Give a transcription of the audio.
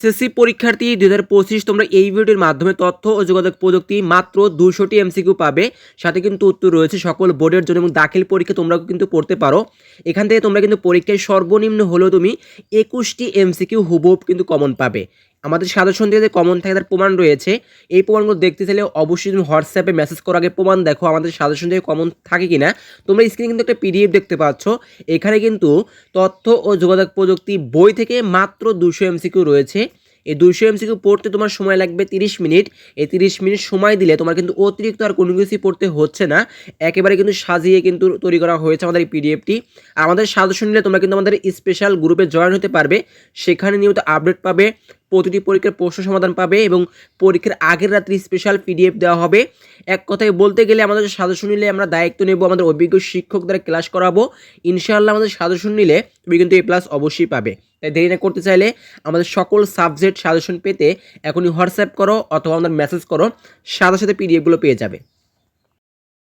SSC পরীক্ষার্থী 2025 তোমরা এই ভিডিওর মাধ্যমে তথ্য ও যোগাযোগ প্রযুক্তি মাত্র 200টি এমসিকিউ পাবে। সাথে কিন্তু উত্তর রয়েছে সকল বোর্ডের জন্য এবং দাখিল পরীক্ষা তোমরা কিন্তু পড়তে পারো। এখান থেকে তোমরা কিন্তু পরীক্ষায় সর্বনিম্ন হলেও তুমি 21টি এমসিকিউ হুবহু কিন্তু কমন পাবে। আমাদের সাজেশন থেকে যে কমন থাকে তার প্রমাণ রয়েছে। এই প্রমাণগুলো দেখতে চাইলে অবশ্যই তুমি হোয়াটসঅ্যাপে মেসেজ করো, আগে প্রমাণ দেখো আমাদের সাজেশন থেকে কমন থাকে কিনা। তোমরা স্ক্রিনে কিন্তু একটা পিডিএফ দেখতে পাচ্ছ। এখানে কিন্তু তথ্য ও যোগাযোগ প্রযুক্তি বই থেকে মাত্র 200 এমসিকিউ রয়েছে। এই 200 এমসিকিউ পড়তে তোমার সময় লাগবে 30 মিনিট। এই 30 মিনিট সময় দিলে তোমার কিন্তু অতিরিক্ত আর কোনো কিছুই পড়তে হচ্ছে না। একেবারে কিন্তু সাজিয়ে কিন্তু তৈরি করা হয়েছে আমাদের এই পিডিএফটি। আর আমাদের সাজেশন নিলে তোমরা কিন্তু আমাদের স্পেশাল গ্রুপে জয়েন হতে পারবে। সেখানে নিয়মিত আপডেট পাবে, প্রতিটি পরীক্ষার প্রশ্ন সমাধান পাবে এবং পরীক্ষার আগের রাত্রি স্পেশাল পিডিএফ দেওয়া হবে। এক কথায় বলতে গেলে আমাদের সাজেশন নিলে আমরা দায়িত্ব নেব, আমাদের অভিজ্ঞ শিক্ষক দ্বারা ক্লাস করাবো। ইনশাআল্লাহ আমাদের সাজেশন নিলে তুমি কিন্তু এ প্লাস অবশ্যই পাবে। তাই দেরি না করতে চাইলে আমাদের সকল সাবজেক্ট সাজেশন পেতে এখনই হোয়াটসঅ্যাপ করো অথবা আমাদের মেসেজ করো, সাথে সাথে পিডিএফগুলো পেয়ে যাবে।